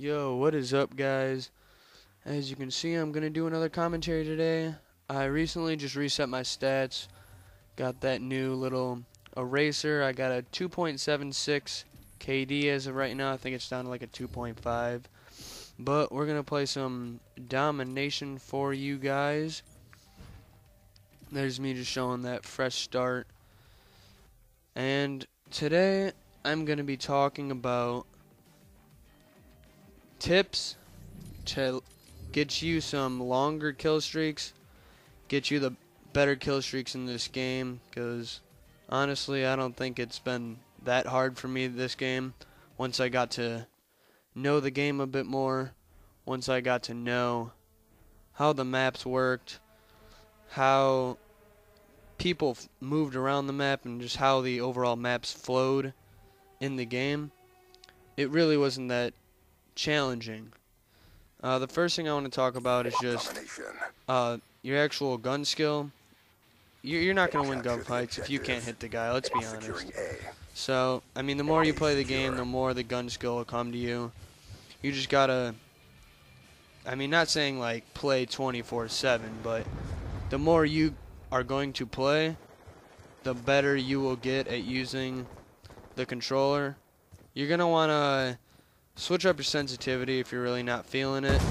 Yo, what is up, guys? As you can see, I'm gonna do another commentary today. I recently just reset my stats, got that new little eraser. I got a 2.76 KD as of right now. I think it's down to like a 2.5. But we're gonna play some domination for you guys. There's me just showing that fresh start. And today I'm gonna be talking about tips to get you some longer kill streaks, get you the better kill streaks in this game, because honestly I don't think it's been that hard for me this game. Once I got to know the game a bit more, once I got to know how the maps worked, how people moved around the map, and just how the overall maps flowed in the game, it really wasn't that challenging. The first thing I want to talk about is just your actual gun skill. You're not going to win gunfights if you can't hit the guy, let's be honest. So, I mean, the more you play the game, the more the gun skill will come to you. You just gotta, I mean, not saying like play 24/7, but the more you are going to play, the better you will get at using the controller. You're going to want to switch up your sensitivity if you're really not feeling it.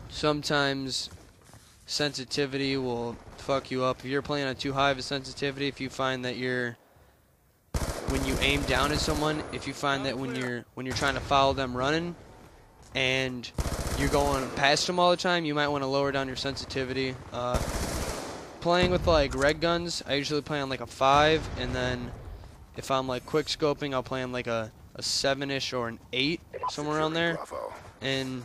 Sometimes sensitivity will fuck you up. If you're playing on too high of a sensitivity, if you find that when you aim down at someone, if you find that when you're trying to follow them running and you're going past them all the time, you might want to lower down your sensitivity. Playing with like red guns, I usually play on like a 5, and then if I'm like quick scoping, I'll play on like a 7-ish or an 8, somewhere around there. And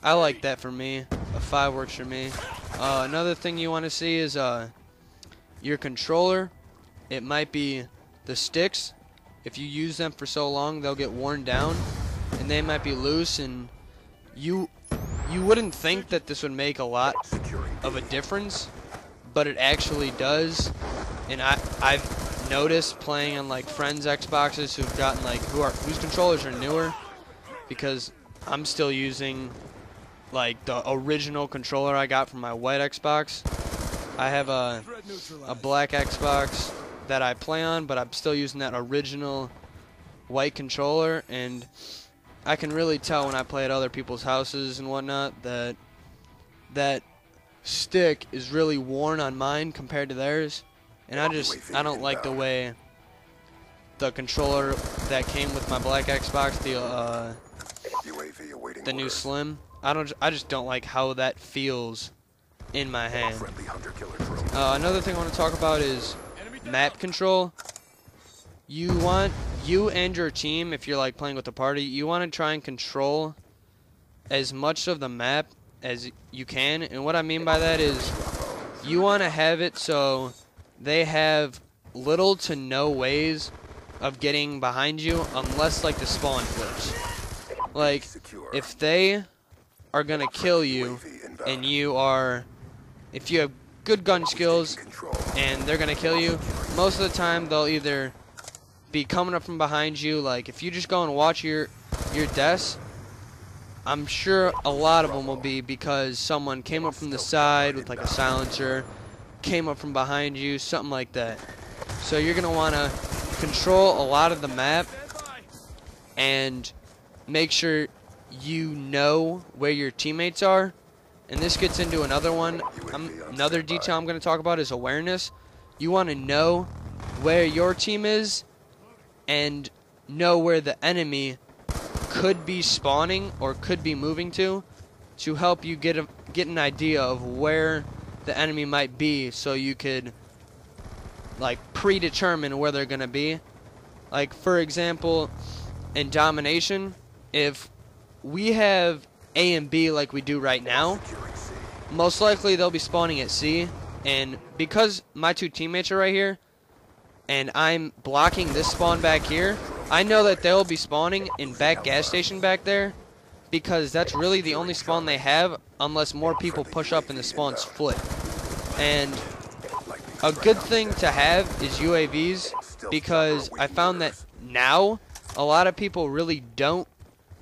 I like that for me. A 5 works for me. Another thing you want to see is your controller. It might be the sticks. If you use them for so long, they'll get worn down, and they might be loose, and you wouldn't think that this would make a lot of a difference, but it actually does. And I've noticed playing on like friends' Xboxes who've gotten like whose controllers are newer, because I'm still using like the original controller I got from my white Xbox. I have a black Xbox that I play on, but I'm still using that original white controller, and I can really tell when I play at other people's houses and whatnot that stick is really worn on mine compared to theirs. And I don't like the way the controller that came with my black Xbox, the new Slim, I just don't like how that feels in my hand. Another thing I want to talk about is map control. You and your team, if you're like playing with a party, you want to try and control as much of the map as you can. And what I mean by that is you want to have it so they have little to no ways of getting behind you unless like the spawn flips. Like, if they are gonna kill you and if you have good gun skills and they're gonna kill you, most of the time they'll either be coming up from behind you. Like, if you just go and watch your deaths, I'm sure a lot of them will be because someone came up from the side with like a silencer, came up from behind you, something like that. So you're gonna want to control a lot of the map and make sure you know where your teammates are. And this gets into another one. Another detail I'm going to talk about is awareness. You want to know where your team is and know where the enemy could be spawning or could be moving to help you get an idea of where the enemy might be, so you could like predetermine where they're going to be. Like, for example, in domination, if we have A and B like we do right now, most likely they'll be spawning at C, and because my two teammates are right here and I'm blocking this spawn back here, I know that they'll be spawning in back gas station back there, because that's really the only spawn they have unless more people push up and the spawns flip. And a good thing to have is UAVs, because I found that now a lot of people really don't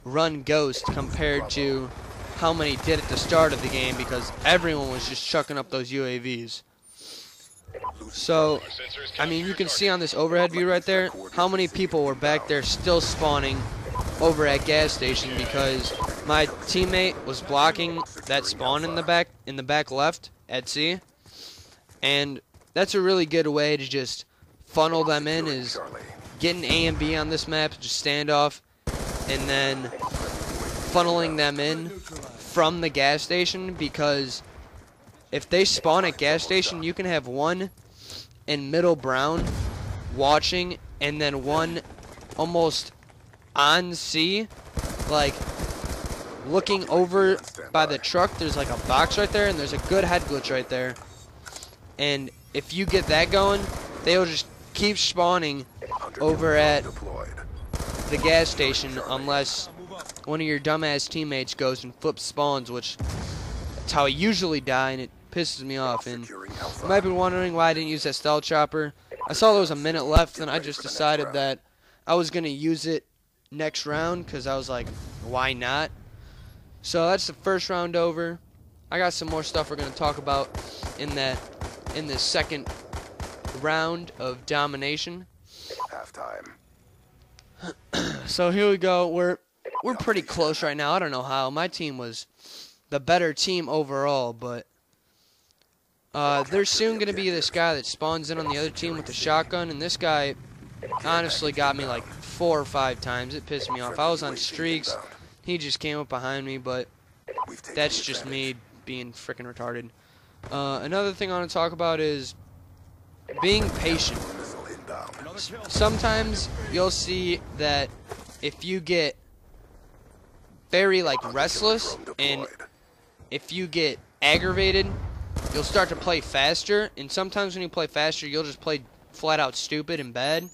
run Ghost compared to how many did at the start of the game, because everyone was just chucking up those UAVs. So, I mean, you can see on this overhead view right there how many people were back there still spawning over at gas station, because my teammate was blocking that spawn in the back left at C. And that's a really good way to just funnel them in, is getting A and B on this map, just standoff, and then funneling them in from the gas station, because if they spawn at gas station, you can have one in middle brown watching, and then one almost on C, like looking over by the truck. There's like a box right there, and there's a good head glitch right there. And if you get that going, they'll just keep spawning over at the gas station, unless one of your dumbass teammates goes and flips spawns, which that's how I usually die, and it pisses me off. And you might be wondering why I didn't use that stealth chopper. I saw there was a minute left, and I just decided that I was going to use it next round, because I was like, why not? So that's the first round over. I got some more stuff we're going to talk about in this second round of domination. Halftime. So here we go. We're pretty close right now. I don't know how. My team was the better team overall, but there's soon going to be this guy that spawns in on the other team with the shotgun, and this guy honestly got me like 4 or 5 times. It pissed me off. I was on streaks. He just came up behind me, but that's just me being freaking retarded. Another thing I want to talk about is being patient. Sometimes you'll see that if you get very like restless, and if you get aggravated, you'll start to play faster, and sometimes when you play faster, you'll just play flat out stupid and bad.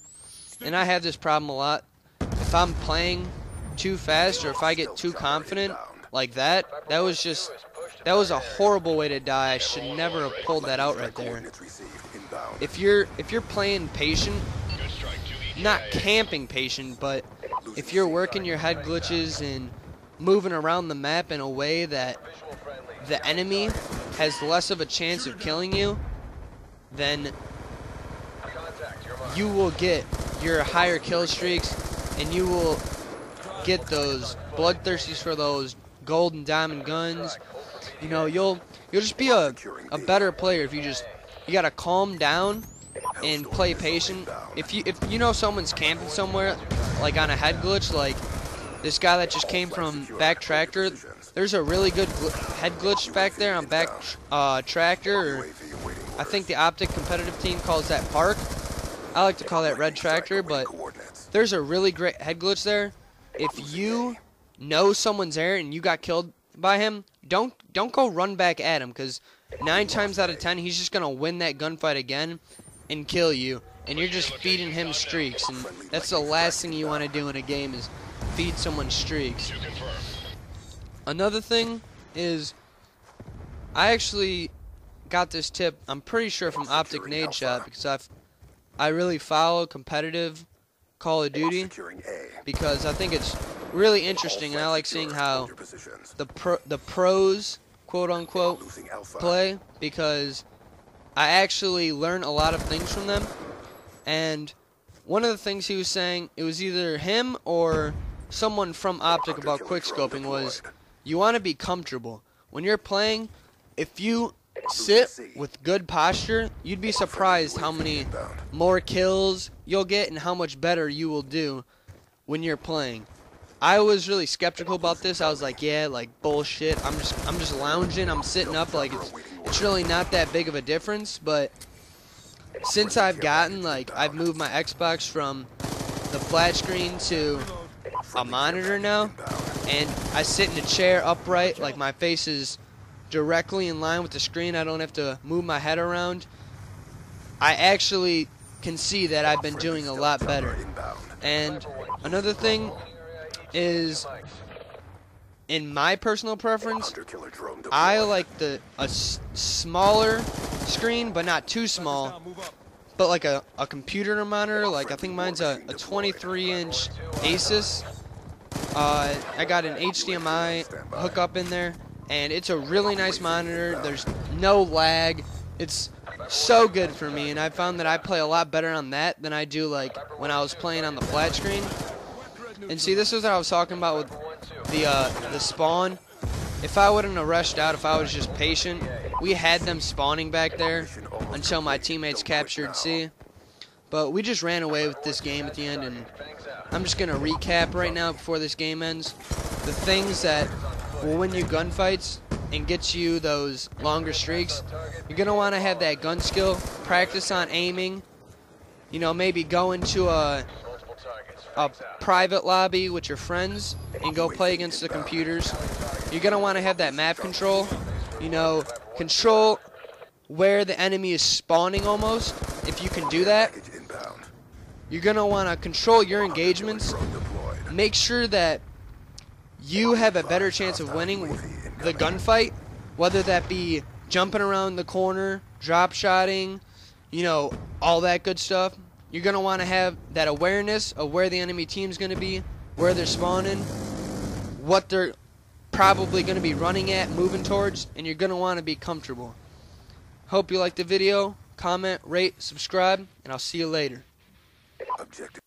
And I have this problem a lot. If I'm playing too fast, or if I get too confident like that, that was a horrible way to die. I should never have pulled that out right there. If you're playing patient, not camping patient, but if you're working your head glitches and moving around the map in a way that the enemy has less of a chance of killing you, then you will get your higher kill streaks, and you will get those bloodthirsties for those gold and diamond guns. You know, you'll just be a better player if you gotta calm down and play patient. If you know someone's camping somewhere, like on a head glitch, like this guy that just came from back tractor, there's a really good head glitch back there on back tractor, or I think the Optic competitive team calls that park. I like to call that red tractor, but there's a really great head glitch there. If you know someone's there and you got killed by him, don't go run back at him, because 9 times out of 10 he's just gonna win that gunfight again and kill you, and you're just feeding him streaks, and that's the last thing you want to do in a game, is feed someone streaks. Another thing is, I actually got this tip, I'm pretty sure from Optic Nade Shot, because I really follow competitive Call of Duty, because I think it's really interesting, and I like seeing how the pros, quote unquote, play, because I actually learn a lot of things from them. And one of the things he was saying, it was either him or someone from Optic about quickscoping, was you want to be comfortable when you're playing. If you sit with good posture, you'd be surprised how many more kills you'll get and how much better you will do when you're playing. I was really skeptical about this. I was like, yeah, like bullshit. I'm just lounging. I'm sitting up. Like it's really not that big of a difference. But since I've moved my Xbox from the flat screen to a monitor now, and I sit in a chair upright, like my face is directly in line with the screen. I don't have to move my head around. I actually can see that I've been doing a lot better. And another thing is, in my personal preference, I like a smaller screen, but not too small, but like a computer monitor. Like I think mine's a 23-inch Asus I got an HDMI hookup in there, and it's a really nice monitor. There's no lag. It's so good for me, and I found that I play a lot better on that than I do like when I was playing on the flat screen. And see, this is what I was talking about with the spawn. If I wouldn't have rushed out, if I was just patient, we had them spawning back there until my teammates captured C. But we just ran away with this game at the end, and I'm just going to recap right now before this game ends. The things that will win you gunfights and get you those longer streaks. You're going to want to have that gun skill, practice on aiming, you know, maybe go into a private lobby with your friends and go play against the computers. You're going to want to have that map control, you know, control where the enemy is spawning almost. If you can do that, you're going to want to control your engagements. Make sure that you have a better chance of winning the gunfight, whether that be jumping around the corner, drop shotting, you know, all that good stuff. You're going to want to have that awareness of where the enemy team's going to be, where they're spawning, what they're probably going to be running at, moving towards, and you're going to want to be comfortable. Hope you liked the video. Comment, rate, subscribe, and I'll see you later. Objective.